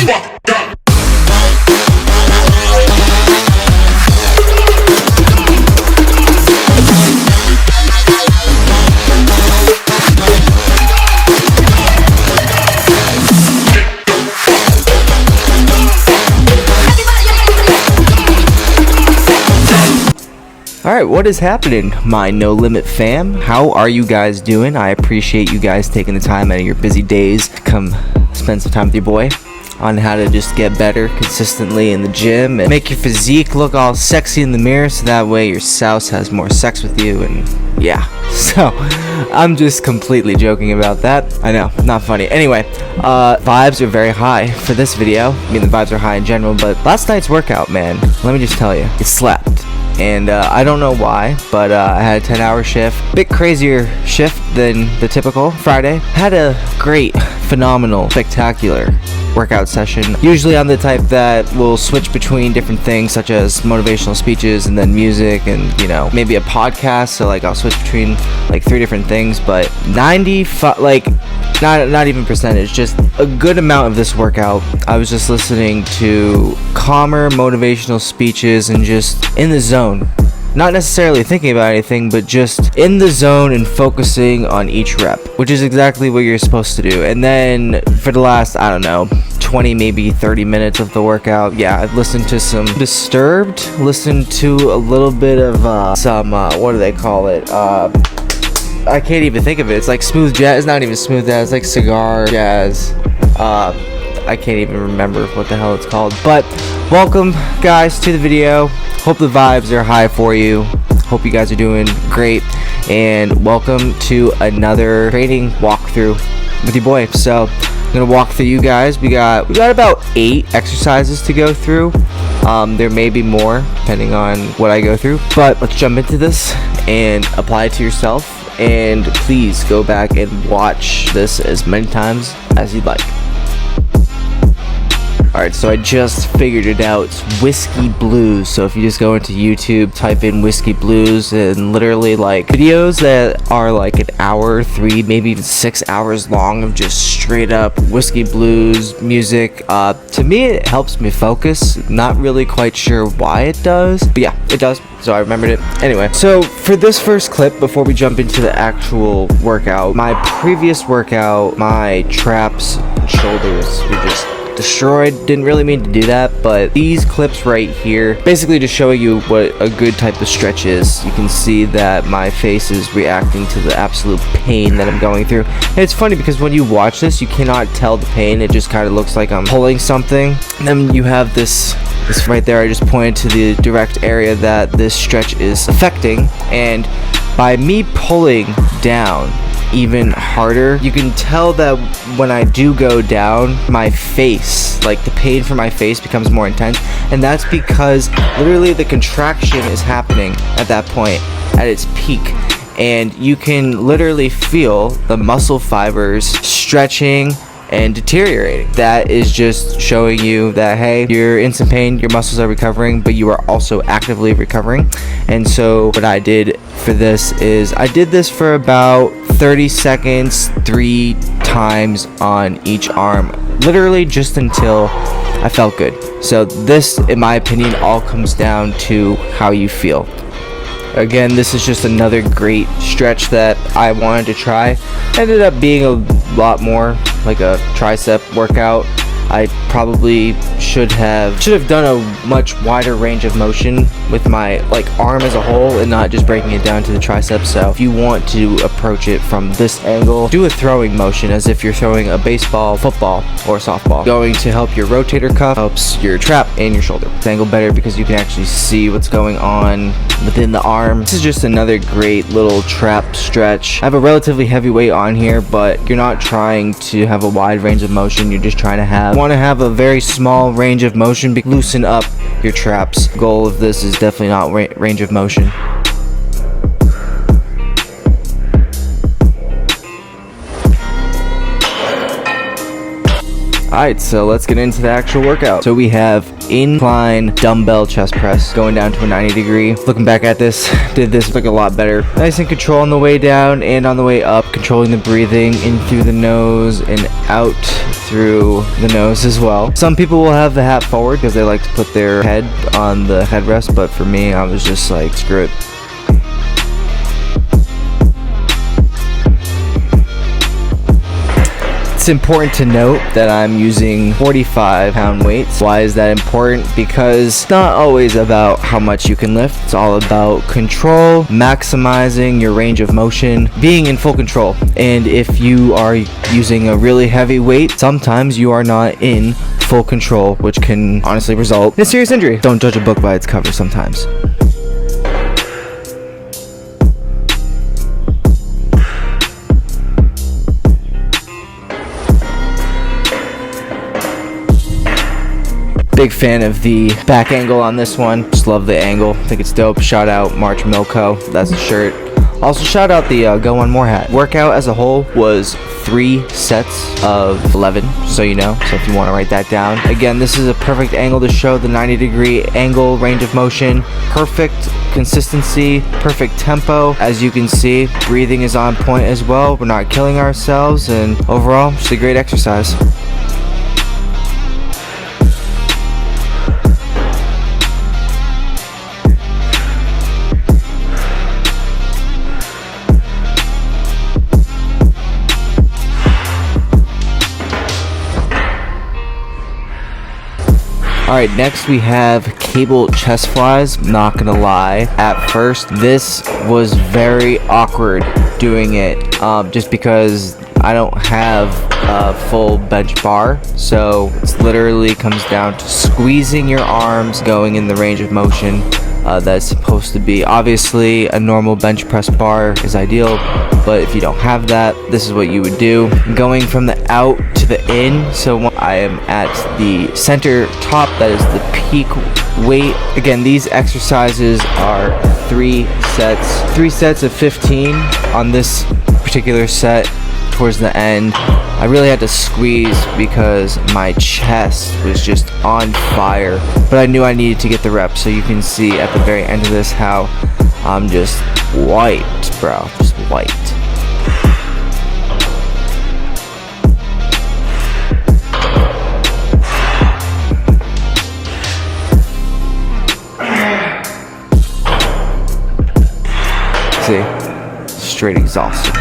Alright, what is happening, my No Limit fam? How are you guys doing? I appreciate you guys taking the time out of your busy days to come spend some time with your boy on how to just get better consistently in the gym and make your physique look all sexy in the mirror so that way your spouse has more sex with you. And yeah, so I'm just completely joking about that. I know, not funny. Anyway, vibes are very high for this video. I mean, the vibes are high in general, but last night's workout, man, let me just tell you, it slapped. And I don't know why, but I had a 10-hour shift, bit crazier shift than the typical Friday. Had a great, phenomenal, spectacular workout session. Usually I'm the type that will switch between different things such as motivational speeches and then music and, you know, maybe a podcast. So like I'll switch between like 3 different things, but 95, like not even percentage, just a good amount of this workout I was just listening to calmer motivational speeches and just in the zone, not necessarily thinking about anything, but just in the zone and focusing on each rep, which is exactly what you're supposed to do. And then for the last, I don't know, 20 maybe 30 minutes of the workout, yeah, I've listened to some Disturbed, listened to a little bit of some what do they call it, I can't even think of it. It's like smooth jazz. It's not even smooth jazz. It's like cigar jazz. I can't even remember what the hell it's called. But welcome, guys, to the video. Hope the vibes are high for you. Hope you guys are doing great. And welcome to another training walkthrough with your boy. So I'm gonna walk through you guys. We got about 8 exercises to go through. There may be more depending on what I go through. But let's jump into this and apply it to yourself. And please go back and watch this as many times as you'd like. Alright, so I just figured it out. It's Whiskey Blues. So if you just go into YouTube, type in Whiskey Blues, and literally like videos that are like an hour, 3, maybe even 6 hours long of just straight up Whiskey Blues music. To me, it helps me focus. Not really quite sure why it does, but yeah, it does. So I remembered it. Anyway, so for this first clip, before we jump into the actual workout, my previous workout, my traps and shoulders were just destroyed. Didn't really mean to do that, but these clips right here basically just showing you what a good type of stretch is. You can see that my face is reacting to the absolute pain that I'm going through. And it's funny because when you watch this, you cannot tell the pain. It just kind of looks like I'm pulling something. And then you have this right there. I just pointed to the direct area that this stretch is affecting, and by me pulling down even harder, you can tell that when I do go down, my face, like the pain for my face, becomes more intense. And that's because literally the contraction is happening at that point at its peak, and you can literally feel the muscle fibers stretching and deteriorating. That is just showing you that, hey, you're in some pain, your muscles are recovering, but you are also actively recovering. And so what I did for this is I did this for about 30 seconds 3 times on each arm, literally just until I felt good. So this, in my opinion, all comes down to how you feel. Again, this is just another great stretch that I wanted to try. Ended up being a lot more like a tricep workout. I probably should have done a much wider range of motion with my like arm as a whole and not just breaking it down to the triceps. So if you want to approach it from this angle, do a throwing motion as if you're throwing a baseball, football, or softball. Going to help your rotator cuff, helps your trap and your shoulder. This angle better because you can actually see what's going on within the arm. This is just another great little trap stretch. I have a relatively heavy weight on here, but you're not trying to have a wide range of motion. You're just trying to want to have a very small range of motion. Loosen up your traps. Goal of this is definitely not range of motion. Alright, so let's get into the actual workout. So we have incline dumbbell chest press going down to a 90 degree. Looking back at this, did this look a lot better. Nice and control on the way down and on the way up, controlling the breathing in through the nose and out through the nose as well. Some people will have the hat forward because they like to put their head on the headrest, but for me, I was just like, screw it. It's important to note that I'm using 45-pound weights. Why is that important? Because it's not always about how much you can lift. It's all about control, maximizing your range of motion, being in full control. And if you are using a really heavy weight, sometimes you are not in full control, which can honestly result in a serious injury. Don't judge a book by its cover sometimes. Big fan of the back angle on this one. Just love the angle. I think it's dope. Shout out March Milko. That's the shirt. Also shout out the Go One More hat. Workout as a whole was 3 sets of 11, so you know. So if you want to write that down. Again, this is a perfect angle to show the 90-degree angle, range of motion. Perfect consistency, perfect tempo. As you can see, breathing is on point as well. We're not killing ourselves, and overall, just a great exercise. Alright, next we have cable chest flies. Not gonna lie, at first this was very awkward doing it, just because I don't have a full bench bar, so it literally comes down to squeezing your arms, going in the range of motion that's supposed to be. Obviously a normal bench press bar is ideal, but if you don't have that, this is what you would do. Going from the out to the in, so I am at the center top, that is the peak weight. Again, these exercises are 3 sets of 15 on this particular set. Towards the end, I really had to squeeze because my chest was just on fire, but I knew I needed to get the rep. So you can see at the very end of this how I'm just wiped, bro, just wiped. See, straight exhausted.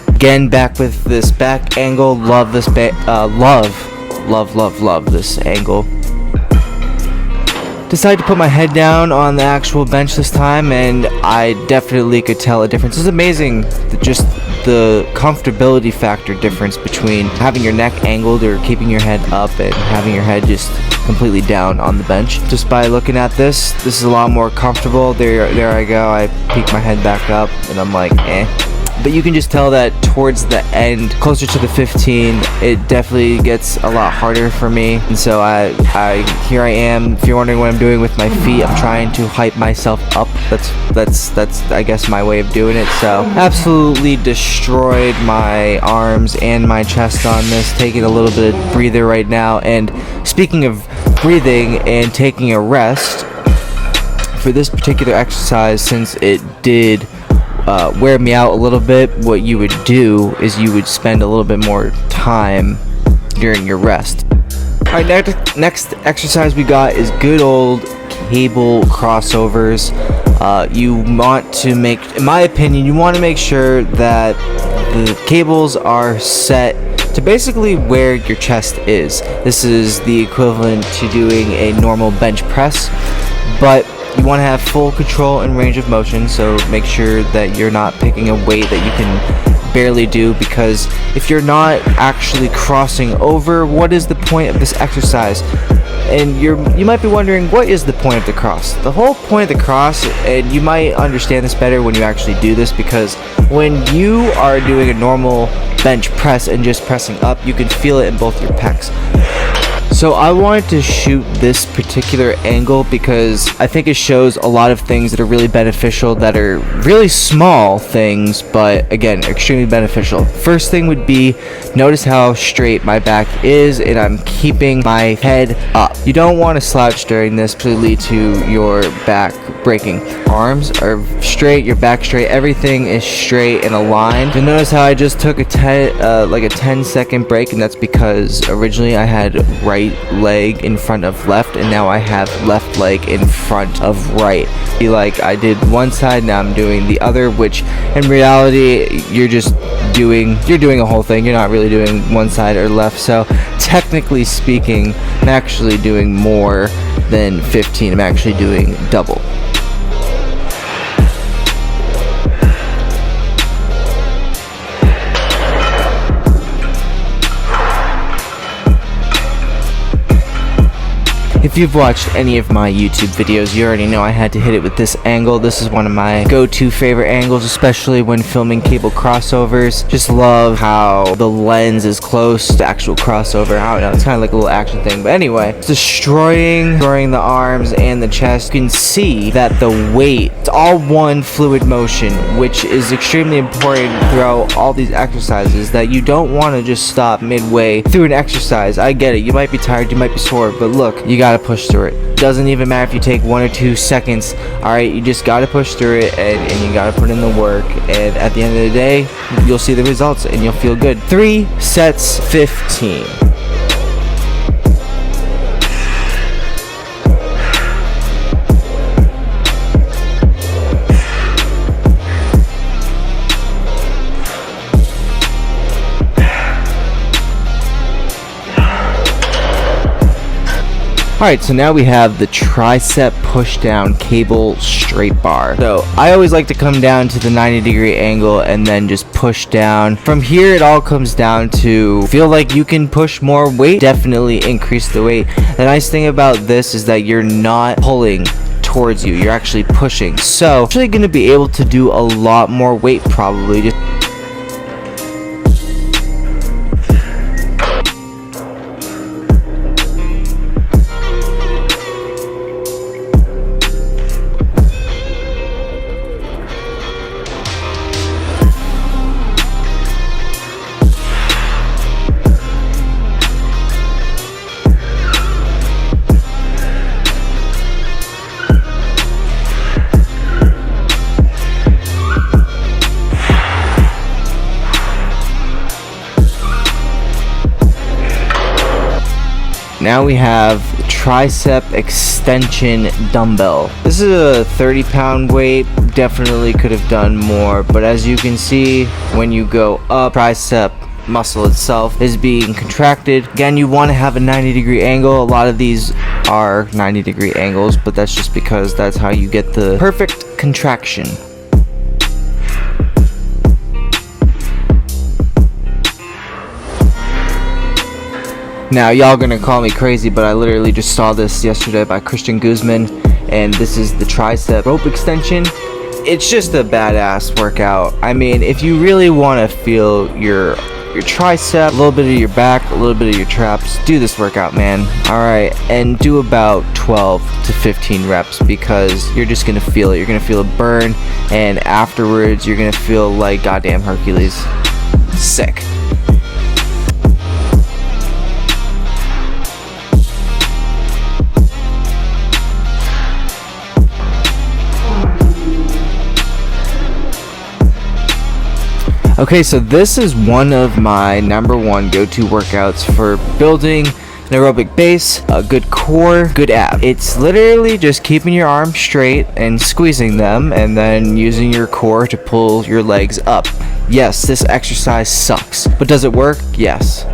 Again, back with this back angle. Love this love this angle. Decided to put my head down on the actual bench this time, and I definitely could tell a difference. It's amazing, just the comfortability factor difference between having your neck angled or keeping your head up and having your head just completely down on the bench. Just by looking at this is a lot more comfortable. There I go. I peek my head back up, and I'm like, eh. But you can just tell that towards the end, closer to the 15, it definitely gets a lot harder for me. And so here I am. If you're wondering what I'm doing with my feet, I'm trying to hype myself up. That's I guess my way of doing it. So absolutely destroyed my arms and my chest on this. Taking a little bit of breather right now. And speaking of breathing and taking a rest, for this particular exercise, since it did wear me out a little bit, what you would do is you would spend a little bit more time during your rest. Alright, next exercise we got is good old cable crossovers. You want to make, in my opinion, you want to make sure that the cables are set to basically where your chest is. This is the equivalent to doing a normal bench press, but you want to have full control and range of motion, so make sure that you're not picking a weight that you can barely do, because if you're not actually crossing over, what is the point of this exercise? And you might be wondering, what is the point of the cross? The whole point of the cross, and you might understand this better when you actually do this, because when you are doing a normal bench press and just pressing up, you can feel it in both your pecs. So I wanted to shoot this particular angle because I think it shows a lot of things that are really beneficial, that are really small things, but again, extremely beneficial. First thing would be, notice how straight my back is, and I'm keeping my head up. You don't want to slouch during this to lead to your back breaking. Arms are straight, your back straight, everything is straight and aligned. You'll notice how I just took a 10-second break, and that's because originally I had right leg in front of left, and now I have left leg in front of right. Be like I did one side, now I'm doing the other, which in reality you're doing a whole thing. You're not really doing one side or left. So technically speaking, I'm actually doing more than 15. I'm actually doing double. If you've watched any of my YouTube videos, you already know I had to hit it with this angle. This is one of my go-to favorite angles, especially when filming cable crossovers. Just love how the lens is close to actual crossover. I don't know, it's kind of like a little action thing. But anyway, it's destroying the arms and the chest. You can see that the weight, it's all one fluid motion, which is extremely important throughout all these exercises, that you don't want to just stop midway through an exercise. I get it, you might be tired, you might be sore, but look, you gotta push through it. Doesn't even matter if you take 1 or 2 seconds. Alright, you just gotta push through it, and you gotta put in the work, and at the end of the day you'll see the results and you'll feel good. 3 sets, 15. Alright, so now we have the tricep pushdown cable straight bar. So I always like to come down to the 90-degree angle and then just push down. From here, it all comes down to feel like you can push more weight, definitely increase the weight. The nice thing about this is that you're not pulling towards you, you're actually pushing. So you're actually going to be able to do a lot more weight probably. Just now we have tricep extension dumbbell. This is a 30-pound weight. Definitely could have done more, but as you can see, when you go up, tricep muscle itself is being contracted. Again, you want to have a 90-degree angle. A lot of these are 90-degree angles, but that's just because that's how you get the perfect contraction. Now, y'all gonna call me crazy, but I literally just saw this yesterday by Christian Guzman, and this is the tricep rope extension. It's just a badass workout. I mean, if you really want to feel your tricep, a little bit of your back, a little bit of your traps, do this workout, man. Alright, and do about 12 to 15 reps, because you're just gonna feel it. You're gonna feel a burn, and afterwards you're gonna feel like goddamn Hercules. Sick. Okay, so this is one of my #1 go-to workouts for building an aerobic base, a good core, good ab. It's literally just keeping your arms straight and squeezing them, and then using your core to pull your legs up. Yes, this exercise sucks, but does it work? Yes.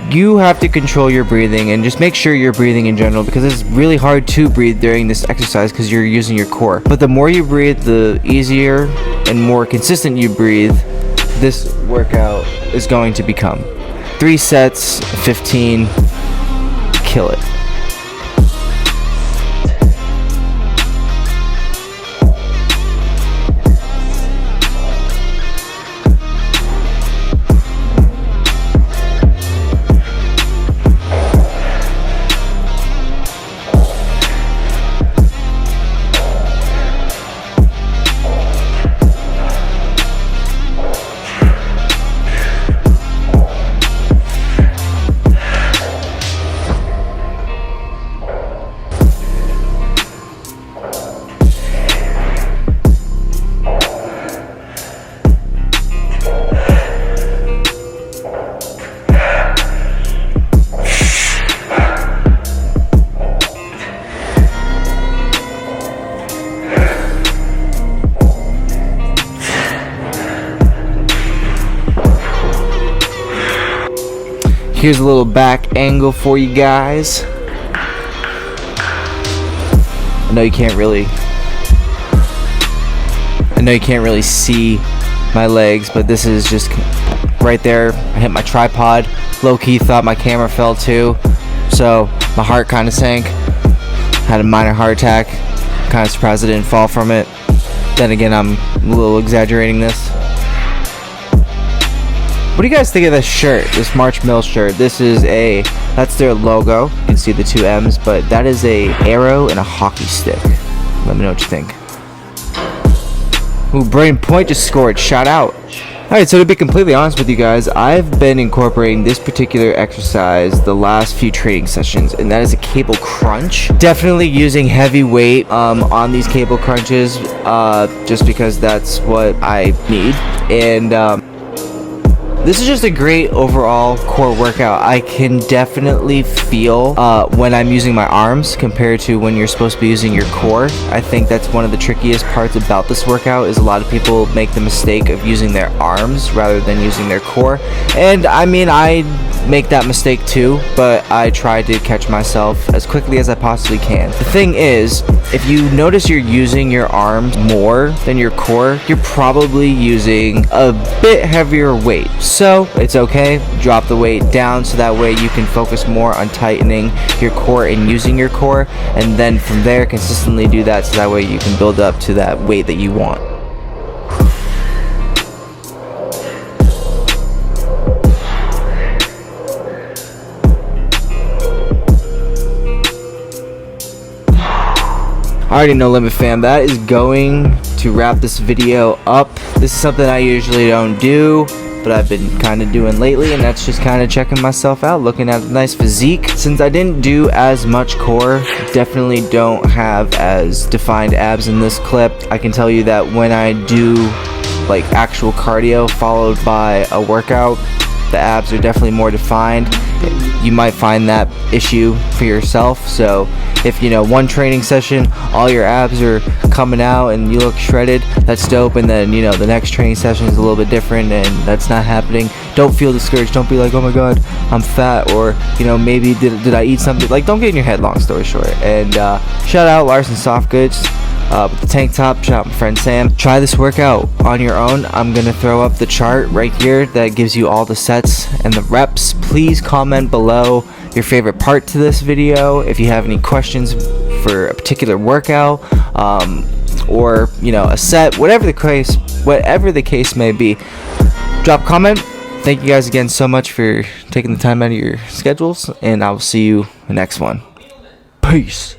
You have to control your breathing, and just make sure you're breathing in general, because it's really hard to breathe during this exercise because you're using your core. But the more you breathe, the easier and more consistent you breathe, this workout is going to become. 3 sets, 15, kill it. Here's a little back angle for you guys. I know you can't really see my legs, but this is just right there. I hit my tripod. Low-key thought my camera fell too, so my heart kind of sank. Had a minor heart attack. Kind of surprised I didn't fall from it. Then again, I'm a little exaggerating this. What do you guys think of this shirt? This March Mill shirt. That's their logo. You can see the two M's, but that is a arrow and a hockey stick. Let me know what you think. Ooh, Brain Point just scored. Shout out. Alright, so to be completely honest with you guys, I've been incorporating this particular exercise the last few training sessions, and that is a cable crunch. Definitely using heavy weight on these cable crunches, just because that's what I need. And this is just a great overall core workout. I can definitely feel when I'm using my arms compared to when you're supposed to be using your core. I think that's one of the trickiest parts about this workout, is a lot of people make the mistake of using their arms rather than using their core. And I mean, I make that mistake too, but I try to catch myself as quickly as I possibly can. The thing is, if you notice you're using your arms more than your core, you're probably using a bit heavier weight. So it's okay, drop the weight down so that way you can focus more on tightening your core and using your core, and then from there consistently do that so that way you can build up to that weight that you want. Alrighty, No Limit fam, that is going to wrap this video up. This is something I usually don't do, but I've been kind of doing lately, and that's just kind of checking myself out, looking at a nice physique. Since I didn't do as much core, definitely don't have as defined abs in this clip. I can tell you that when I do like actual cardio followed by a workout, the abs are definitely more defined. You might find that issue for yourself. So if, you know, one training session all your abs are coming out and you look shredded, that's dope, and then, you know, the next training session is a little bit different and that's not happening, don't feel discouraged. Don't be like, oh my god, I'm fat, or, you know, maybe did I eat something. Like, don't get in your head, long story short. And shout out Larson Soft Goods with the tank top. Shout out my friend Sam. Try this workout on your own. I'm gonna throw up the chart right here that gives you all the sets and the reps. Please comment below your favorite part to this video. If you have any questions for a particular workout, or, you know, a set, whatever the case may be, drop a comment. Thank you guys again so much for taking the time out of your schedules, and I will see you in the next one. Peace.